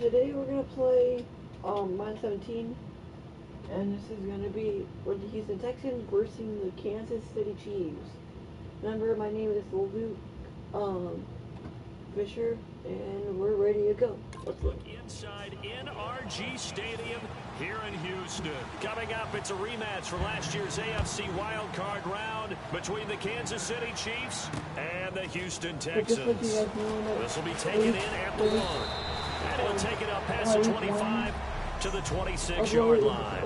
Today we're gonna play Madden 17, and this is gonna be with the Houston Texans versus the Kansas City Chiefs. Remember, my name is Luke Fisher, and we're ready to go. Let's look inside NRG Stadium here in Houston. Coming up, it's a rematch for last year's AFC wildcard round between the Kansas City Chiefs and the Houston Texans. This will be taken in at the 1. And he'll take it up past the 25 to the 26-yard line.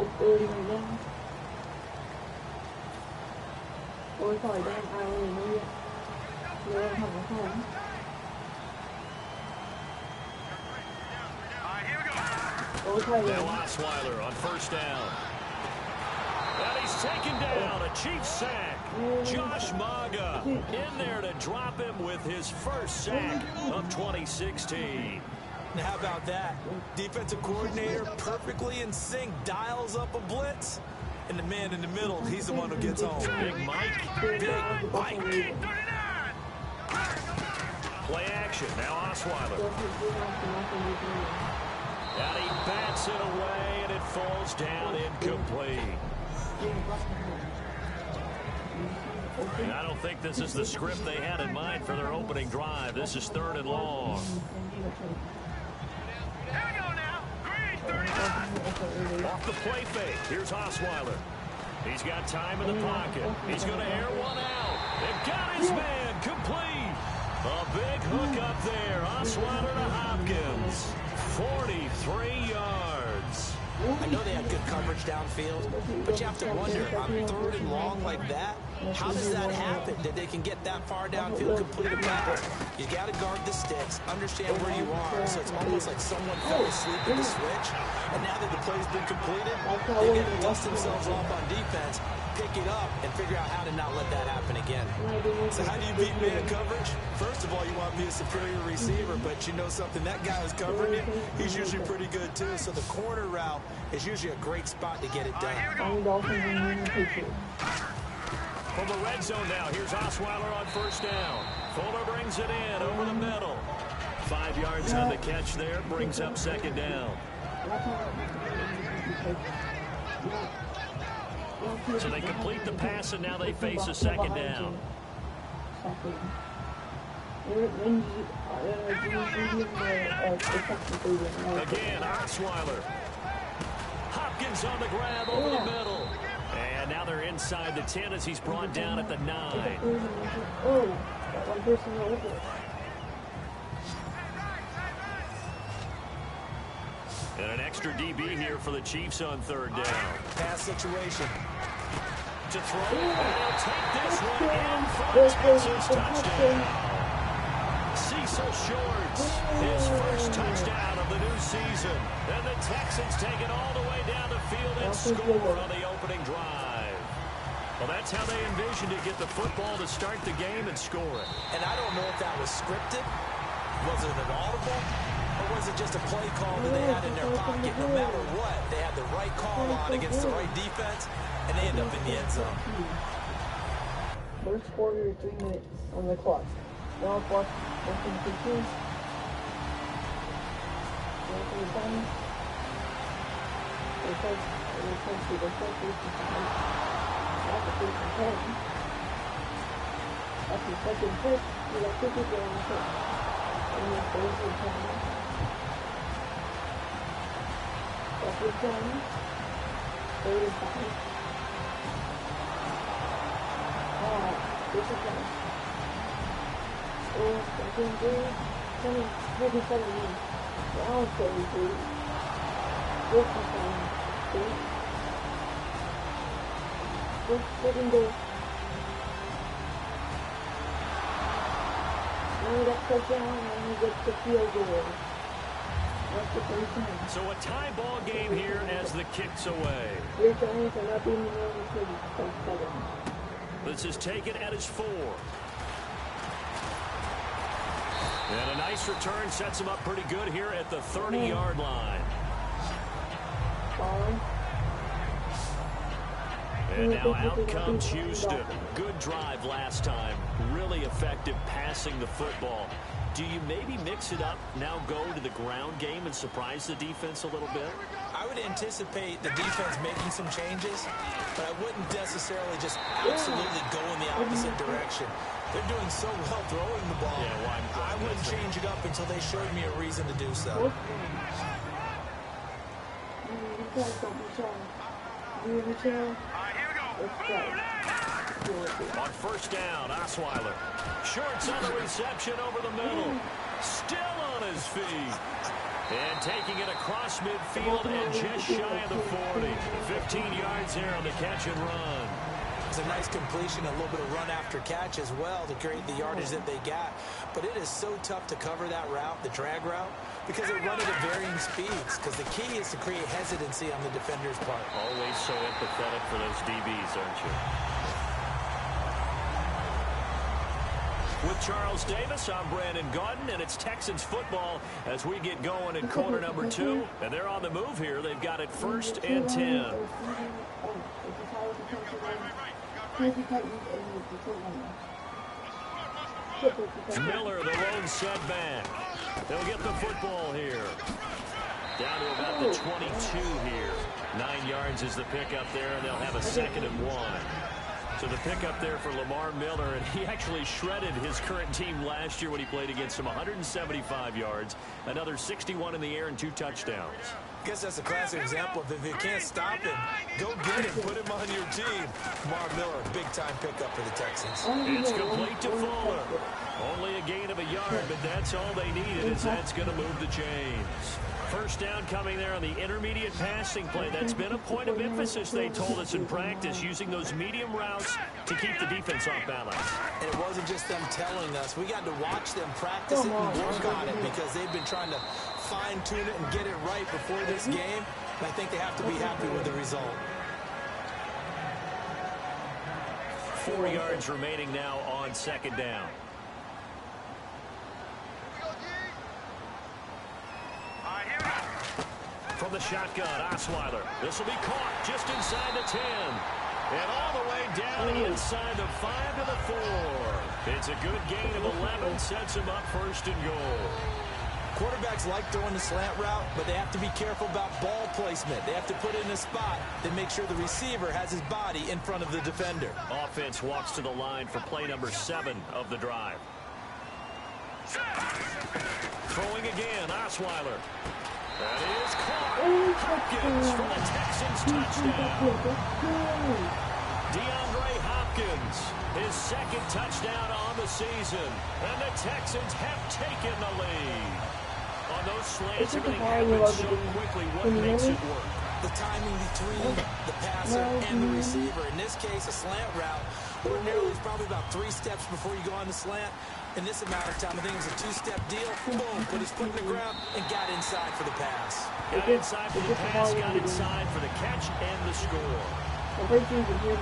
Now Osweiler on first down. And he's taken down, a Chiefs sack. Josh Maga in there to drop him with his first sack of 2016. How about that? Defensive coordinator perfectly in sync, dials up a blitz, and the man in the middle, he's the one who gets home. Big Mike. Big Mike. Play action. Now Osweiler. And he bats it away, and it falls down incomplete. And I don't think this is the script they had in mind for their opening drive. This is 3rd and long. Off the play fake. Here's Osweiler. He's got time in the pocket. He's going to air one out. They've got his man complete. A big hook up there. Osweiler to Hopkins. 43 yards. I know they had good coverage downfield, but you have to wonder, on 3rd and long like that, how does that happen, that they can get that far downfield, complete a pass? You got to guard the sticks, understand where you are, so it's almost like someone fell asleep at the switch, and now that the play's been completed, they got to dust themselves off on defense, pick it up, and figure out how to not let that happen again. So how do you beat man coverage? First of all, you want to be a superior receiver, but you know something, that guy who's covering you, he's usually pretty good too, so the corner route is usually a great spot to get it done. From the red zone now, here's Osweiler on first down. Fuller brings it in over the middle. 5 yards on the catch there, brings up 2nd down. So they complete the pass, and now they face a 2nd down. Again, Osweiler. Hopkins on the grab over the middle. And now they're inside the 10 as he's brought down at the 9. And an extra DB here for the Chiefs on 3rd down. Pass situation. To throw, and they'll take this one in for a Texans touchdown. Cecil Shorts, his first touchdown of the new season. And the Texans take it all the way down the field and score on the opening drive. Well, that's how they envisioned to get the football to start the game and score it. And I don't know if that was scripted. Was it an audible? Or was it just a play call that they had in their pocket? No matter what, they had the right call on against the right defense, and they end up in the end zone. First quarter, 3 minutes on the clock. Now clock, 1:15. After the second pitch, you got 50 on the pitch. And then there's the time. That's the time. 35. This is time. Oh, second three. 37 minutes. Now 33. This is time. Second goal. Now that touchdown, and he gets the field goal. That's the first time. So a tie ball game here as the kick's away. Your Giants are not being the only team. This is taken at his 4. And a nice return sets him up pretty good here at the 30-yard line. And now out comes Houston. Good drive last time. Really effective passing the football. do you maybe mix it up, now go to the ground game and surprise the defense a little bit? I would anticipate the defense making some changes, but I wouldn't necessarily just absolutely go in the opposite direction. They're doing so well throwing the ball. Yeah, well, I wouldn't change it up until they showed me a reason to do so. On first down, Osweiler. Shorts on the reception over the middle. Still on his feet. And taking it across midfield and just shy of the 40. 15 yards there on the catch and run. It's a nice completion, a little bit of run after catch as well to create the yardage that they got. But it is so tough to cover that route, the drag route, because they run it at varying speeds. Because the key is to create hesitancy on the defender's part. Always so empathetic for those DBs, aren't you? With Charles Davis, I'm Brandon Gaudin, and it's Texans football as we get going in quarter number 2. And they're on the move here. They've got it 1st and 10. Miller, the lone setback. They'll get the football here. Down to about the 22 here. 9 yards is the pickup there, and they'll have a 2nd and 1. So the pickup there for Lamar Miller, and he actually shredded his current team last year when he played against them. 175 yards, another 61 in the air, and 2 touchdowns. I guess that's a classic example of if you can't stop him, go get him, put him on your team. Lamar Miller, big-time pickup for the Texans. It's complete to Fuller. Only a gain of a yard, but that's all they needed, as that's going to move the chains. First down coming there on the intermediate passing play. That's been a point of emphasis, they told us in practice, using those medium routes to keep the defense off balance. And it wasn't just them telling us. We got to watch them practice it and work on it because they've been trying to fine-tune it and get it right before this game. And I think they have to be happy with the result. 4 yards remaining now on 2nd down. From the shotgun, Osweiler. This will be caught just inside the 10. And all the way down inside the 5 to the 4. It's a good gain of 11. Sets him up 1st and goal. Quarterbacks like throwing the slant route, but they have to be careful about ball placement. They have to put it in a spot that makes sure the receiver has his body in front of the defender. Offense walks to the line for play number 7 of the drive. Throwing again, Osweiler. That is caught. Hopkins for the Texans touchdown. DeAndre Hopkins, his 2nd touchdown on the season. And the Texans have taken the lead. On those slants, everything happens so quickly. What makes it work? The timing between the passer and the receiver. In this case, a slant route. Ordinarily, it's probably about 3 steps before you go on the slant. In this amount of time, I think it's a 2-step deal. Boom, put his foot in the ground and got inside for the pass. Got inside for the pass, got inside for the catch and the score. Oh, that didn't work.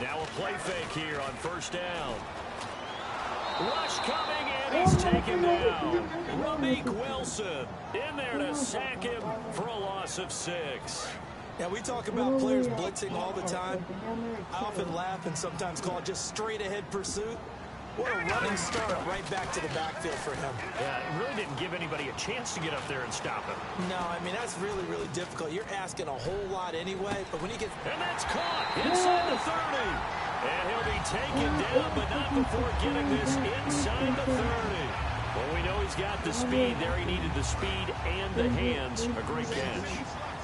Now a play fake here on 1st down. Rush coming, and he's taken down. Rameek Wilson in there to sack him for a loss of 6. Now, we talk about players blitzing all the time. I often laugh and sometimes call it just straight-ahead pursuit. What a running start right back to the backfield for him. Yeah, it really didn't give anybody a chance to get up there and stop him. No, I mean, that's really, really difficult. You're asking a whole lot anyway, but when he gets... And that's caught inside the 30. And he'll be taken down, but not before getting this inside the 30. Well, we know he's got the speed there. He needed the speed and the hands. A great catch.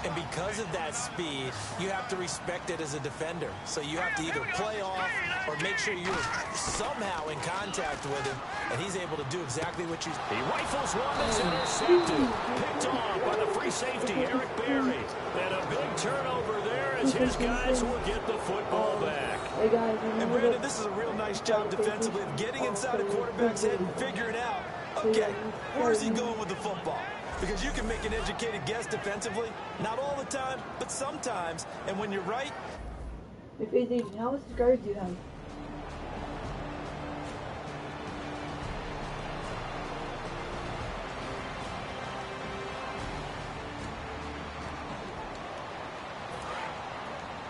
And because of that speed, you have to respect it as a defender. So you have to either play off or make sure you're somehow in contact with him, and he's able to do exactly what you... He rifles one that's intercepted. Picked off by the free safety, Eric Berry. And a big turnover there as his guys will get the football back. And Brandon, this is a real nice job defensively of getting inside a quarterback's head and figuring out, okay, where's he going with the football? Because you can make an educated guess defensively, not all the time, but sometimes. And when you're right... If anything, how much scars do you have?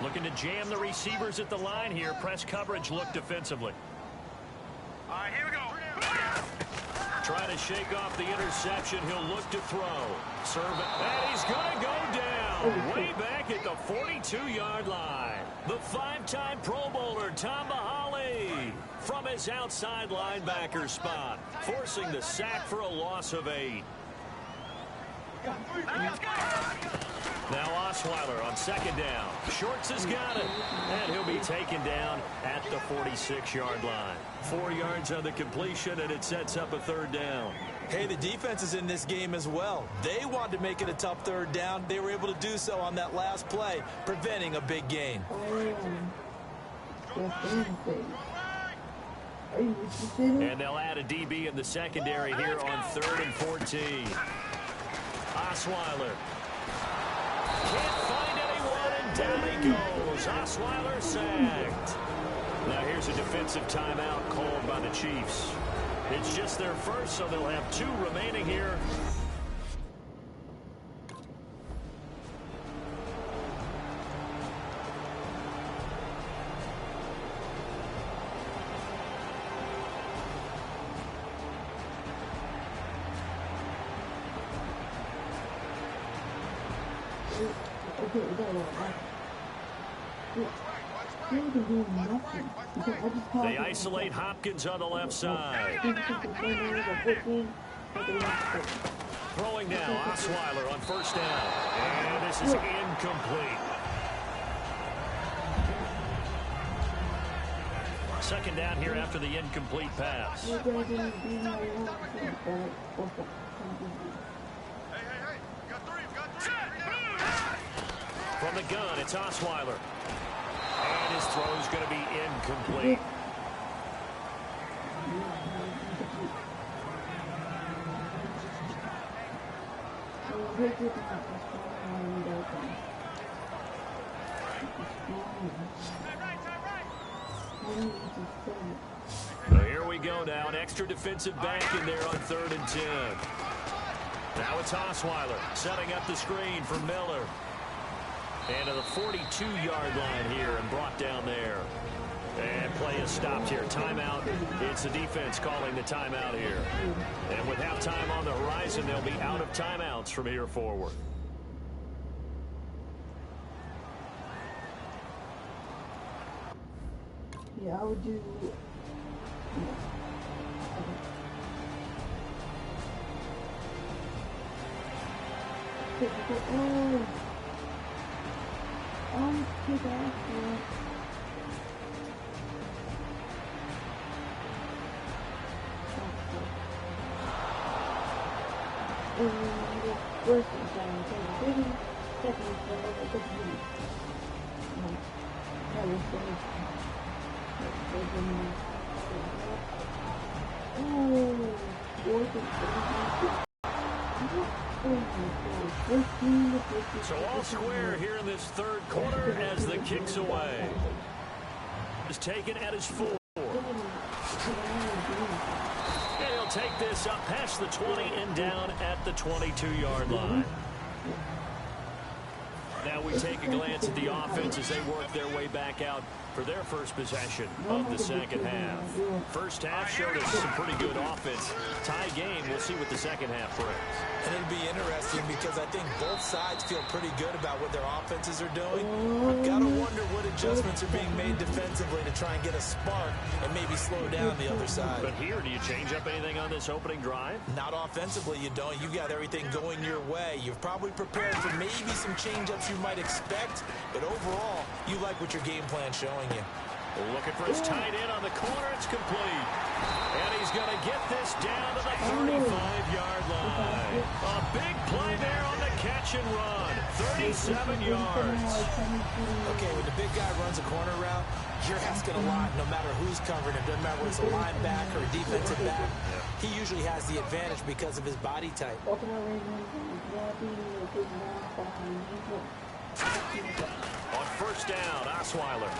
Looking to jam the receivers at the line here. Press coverage look defensively. All right, here we go. Trying to shake off the interception. He'll look to throw. Serve it. And he's going to go down way back at the 42-yard line. The five-time Pro Bowler, Tom Bahali, from his outside linebacker spot, forcing the sack for a loss of 8. Now Osweiler on second down. Shorts has got it. And he'll be taken down at the 46-yard line. 4 yards on the completion, and it sets up a third down. Hey, the defense is in this game as well. They wanted to make it a tough third down. They were able to do so on that last play, preventing a big gain. And they'll add a DB in the secondary here on 3rd and 14. Osweiler. Can't find anyone, and down he goes. Osweiler sacked. Now here's a defensive timeout called by the Chiefs. It's just their first, so they'll have 2 remaining here. They isolate Hopkins on the left side. Throwing now, Osweiler on first down. And this is incomplete. Second down here after the incomplete pass. From the gun, it's Osweiler. And his throw is going to be incomplete. So here we go now. An extra defensive back in there on 3rd and 10. Now it's Osweiler setting up the screen for Miller. And to the 42-yard line here and brought down there. And play is stopped here. Timeout. It's the defense calling the timeout here. And with halftime on the horizon, they'll be out of timeouts from here forward. Yeah, I would do... Take off. First and So all square here in this third quarter as the kick's away. Is taken at his 4. And he'll take this up past the 20 and down at the 22-yard line. Now we take a glance at the offense as they work their way back out for their first possession of the second half. First half showed us some pretty good offense. Tie game. We'll see what the second half brings. And it'll be interesting because I think both sides feel pretty good about what their offenses are doing. I've got to wonder what adjustments are being made defensively to try and get a spark and maybe slow down the other side. But here, do you change up anything on this opening drive? Not offensively, you don't. You've got everything going your way. You've probably prepared for maybe some change-ups you might expect, but overall, you like what your game plan's showing you. Looking for his tight end on the corner. It's complete. And he's going to get this down to the 35-yard line. A big play there on the catch and run. 37 yards. Okay, when the big guy runs a corner route, you're asking a lot no matter who's covering it. Doesn't matter whether it's a linebacker or a defensive back. He usually has the advantage because of his body type. On first down, Osweiler.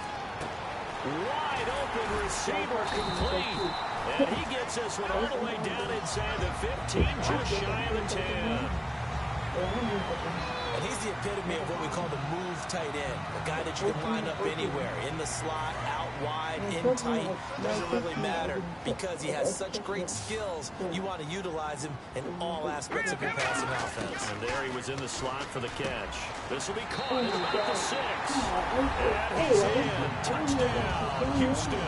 Wide open receiver complete. And he gets this one all the way down inside the 15, just shy of the 10. And he's the epitome of what we call the move tight end. A guy that you can line up anywhere. In the slot, out wide, in tight. Doesn't really matter because he has such great skills. You want to utilize him in all aspects of your passing offense. And there he was in the slot for the catch. This will be caught at about the 6. And he's in. Touchdown, Houston.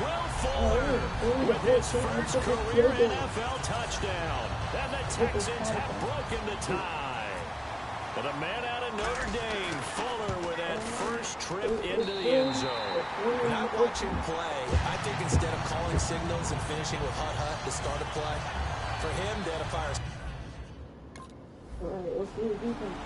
Will Fuller with his first career NFL touchdown. And the Texans have broken the tie. And a man out of Notre Dame, Fuller, with that first trip into the end zone. When I watch him play, I think instead of calling signals and finishing with hut to start a play, for him, they had a fire. All right, let's do the defense.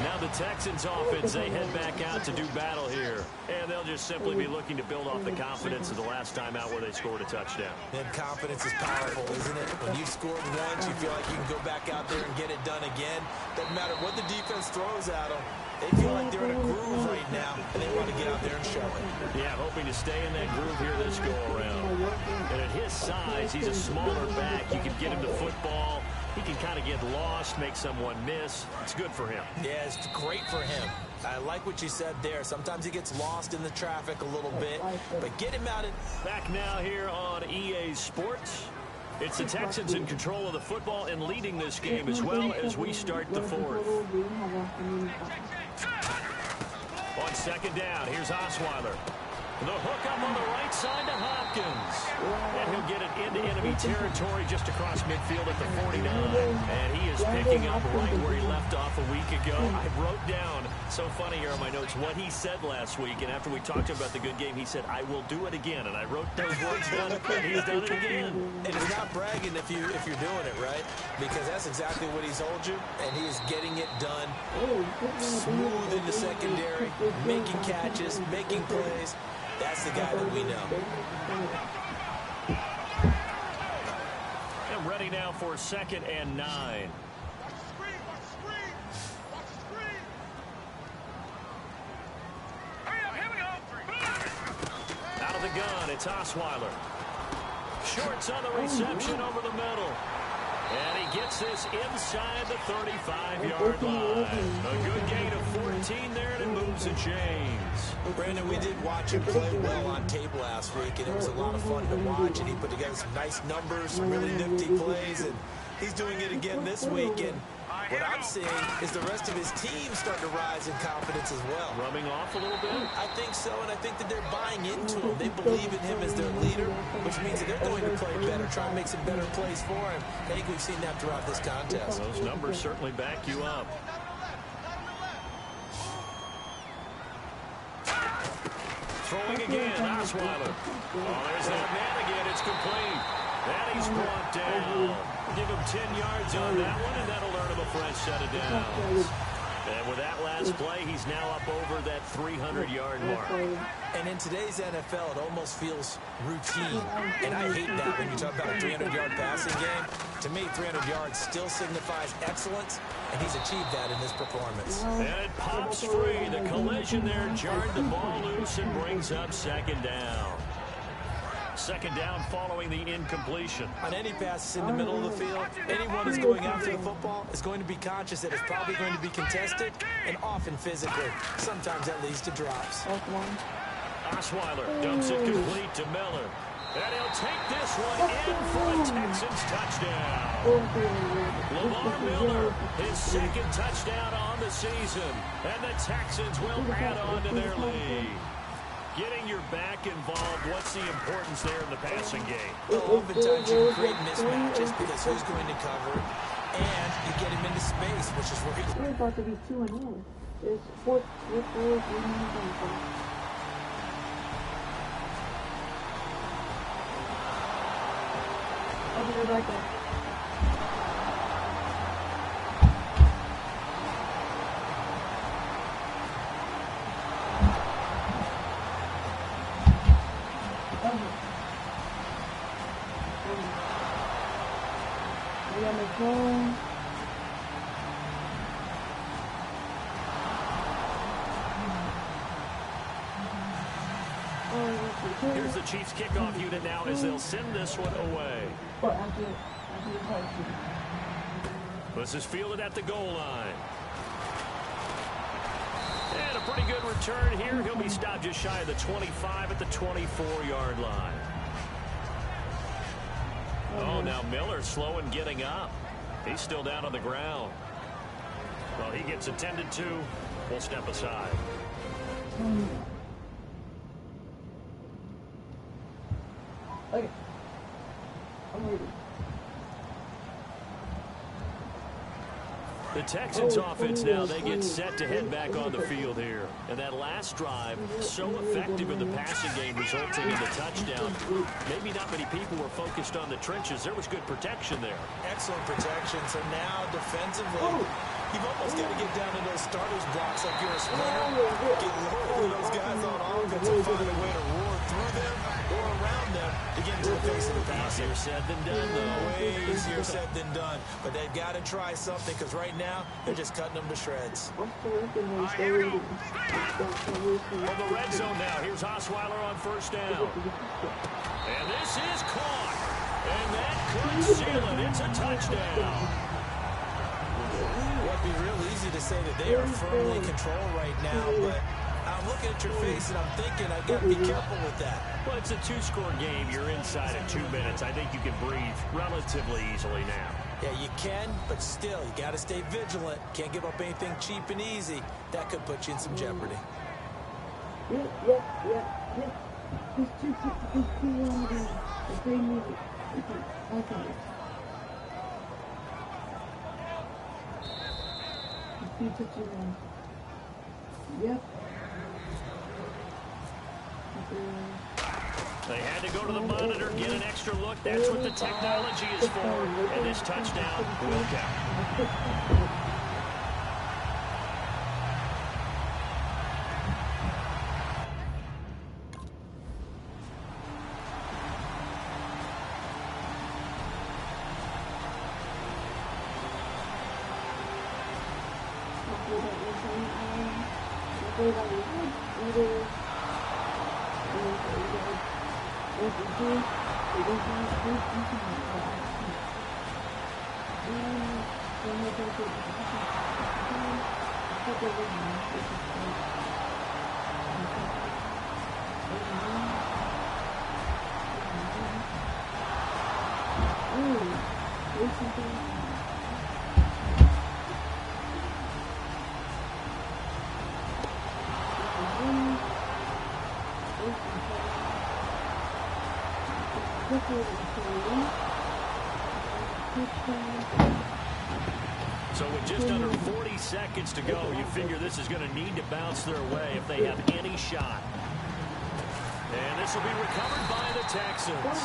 Now the Texans offense, they head back out to do battle here. And they'll just simply be looking to build off the confidence of the last time out where they scored a touchdown. And confidence is powerful, isn't it? When you've scored once, you feel like you can go back out there and get it done again. Doesn't matter what the defense throws at them. They feel like they're in a groove right now, and they want to get out there and show it. Yeah, hoping to stay in that groove here this go-around. And at his size, he's a smaller back. You can get him to football. He can kind of get lost, make someone miss. It's good for him. Yeah, it's great for him. I like what you said there. Sometimes he gets lost in the traffic a little bit, but get him out. Back now here on EA Sports. It's the Texans in control of the football and leading this game as well as we start the fourth. On second down, here's Osweiler. The hookup on the right side to Hopkins. And he'll get it into enemy territory just across midfield at the 49. And he is picking up right where he left off a week ago. I wrote down, so funny here on my notes, what he said last week. And after we talked about the good game, he said, I will do it again. And I wrote those words down, and he's done it again. And it's not bragging if you're doing it, right? Because that's exactly what he's told you. And he is getting it done. Smooth in the secondary, making catches, making plays. That's the guy that we know. And ready now for 2nd and 9. Out of the gun, it's Osweiler. Shorts on the reception over the middle. And he gets this inside the 35-yard line. A good gain of 14 there, and it moves the chains. Brandon, we did watch him play well on tape last week, and it was a lot of fun to watch, and he put together some nice numbers, some really nifty plays, and he's doing it again this week. And what I'm seeing is the rest of his team starting to rise in confidence as well. Rubbing off a little bit? I think so, and I think that they're buying into him. They believe in him as their leader, which means that they're going to play better, try and make some better plays for him. I think we've seen that throughout this contest. Those numbers certainly back you up. Throwing again, Osweiler. Oh, there's that man again. It's complete. And he's brought down. Give him 10 yards on that one, and that'll earn him a fresh set of downs. And with that last play, he's now up over that 300-yard mark. And in today's NFL, it almost feels routine. And I hate that when you talk about a 300-yard passing game. To me, 300 yards still signifies excellence, and he's achieved that in this performance. And it pops free. The collision there jarred the ball loose and brings up second down. Second down following the incompletion. On any passes in the middle of the field, anyone who's going after the football is going to be conscious that it's probably going to be contested and often physically. Sometimes that leads to drops. Osweiler dumps it complete to Miller. And he'll take this one in for a Texans touchdown. Lamar Miller, his second touchdown on the season. And the Texans will add on to their lead. Getting your back involved, what's the importance there in the passing game? Well, oftentimes you create mismatches because who's going to cover, and you get him into space, which is where he's... We're about to be 2-0. It's 4 I'll be right back there. I got my phone. Here's the Chiefs kickoff unit now as they'll send this one away. This is fielded at the goal line. And a pretty good return here. He'll be stopped just shy of the 25 at the 24-yard line. Oh, now Miller slow in getting up. He's still down on the ground. Well, he gets attended to. We'll step aside. Okay. I'm ready. The Texans offense now, they get set to head back on the field here. And that last drive, so effective in the passing game, resulting in the touchdown. Maybe not many people were focused on the trenches. There was good protection there. Excellent protection. So now, defensively, you've almost got to get down to those starters blocks like you're a sprinter. Get low to those guys on offense and find a way to roar through them or around them to get into the face of the pass. Easier said than done, though. Way easier said than done. But they've got to try something because right now, they're just cutting them to shreds. On the red zone now. Here's Osweiler on first down. And this is caught. And that could seal it. It's a touchdown. Well, it'd be real easy to say that they are firmly in control right now, but I'm looking at your face and I'm thinking I've got to be careful with that. Well, it's a two-score game. You're inside of 2 minutes. I think you can breathe relatively easily now. Yeah, you can, but still, you got to stay vigilant. Can't give up anything cheap and easy. That could put you in some jeopardy. Yeah. It's too long. They need it. Okay. It's too long. Yep. They had to go to the monitor, get an extra look. That's what the technology is for. And this touchdown will count. So with just under 40 seconds to go, you figure this is going to need to bounce their way if they have any shot. And this will be recovered by the Texans.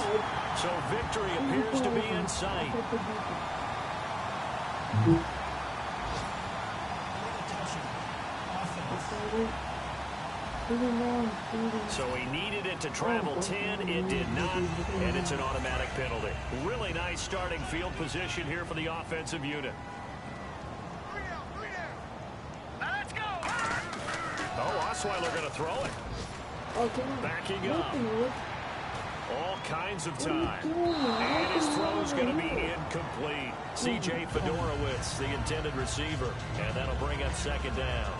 So victory appears to be in sight. So he needed it to travel 10. It did not, and it's an automatic penalty. Really nice starting field position here for the offensive unit. Now let's go. Oh, Osweiler going to throw it. Backing up. All kinds of time. And his throw's going to be incomplete. C.J. Fedorowicz, the intended receiver. And that'll bring up second down.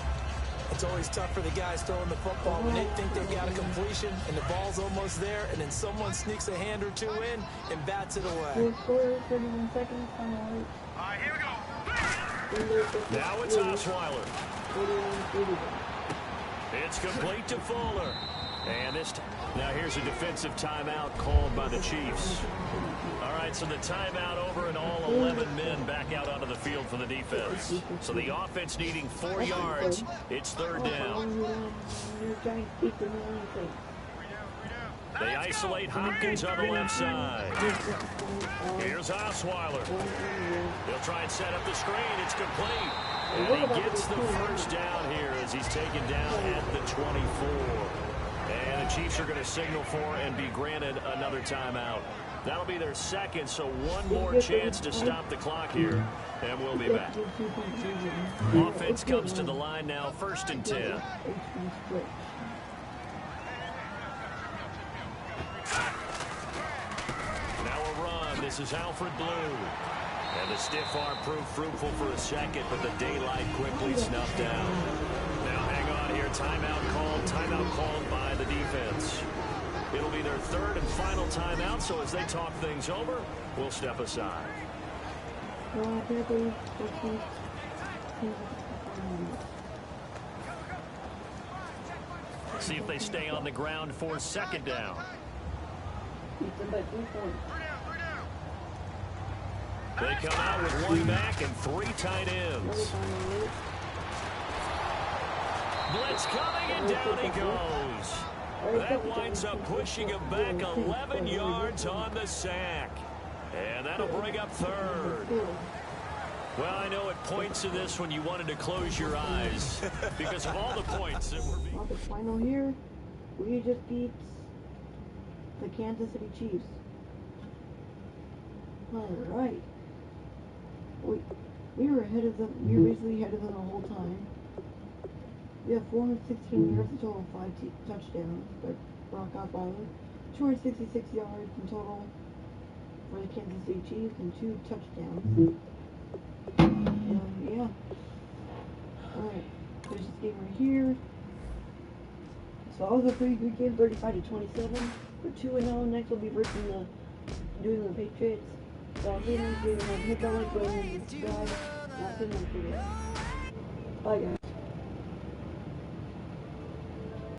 It's always tough for the guys throwing the football when they think they've got a completion and the ball's almost there, and then someone sneaks a hand or two in and bats it away. 31 seconds. All right, here we go. Now it's Osweiler. It's complete to Fuller. And this time, now here's a defensive timeout called by the Chiefs. All right, so the timeout over and all 11 men back out onto the field for the defense. So the offense needing 4 yards. It's third down. They isolate Hopkins on the left side. Here's Osweiler. They'll try and set up the screen. It's complete. And he gets the first down here as he's taken down at the 24. And the Chiefs are going to signal for and be granted another timeout. That'll be their second, so one more chance to stop the clock here, and we'll be back. Offense comes to the line now, 1st and 10. Now a run. This is Alfred Blue. And the stiff arm proved fruitful for a second, but the daylight quickly snuffed down. Now hang on here. Timeout called by the defense. It'll be their third and final timeout, so as they talk things over, we'll step aside. See if they stay on the ground for second down. They come out with 1 back and 3 tight ends. Blitz coming, and down he goes. That winds up pushing him back 11 yards on the sack. And that'll bring up third. Well, I know at points in this when you wanted to close your eyes because of all the points that were being... The final here, we just beat the Kansas City Chiefs. Alright. We were ahead of them. We were basically ahead of them the whole time. We have 416 yards in total, 5 touchdowns, but Brock Osweiler. 266 yards in total for the Kansas City Chiefs and 2 touchdowns. Yeah. Alright, there's this game right here. So that was a pretty good game, 35-27. We're 2-0. Next we'll be versus the New England Patriots. So I'll see you next video. Hit that like button and subscribe. And I'll see you next video. Bye guys.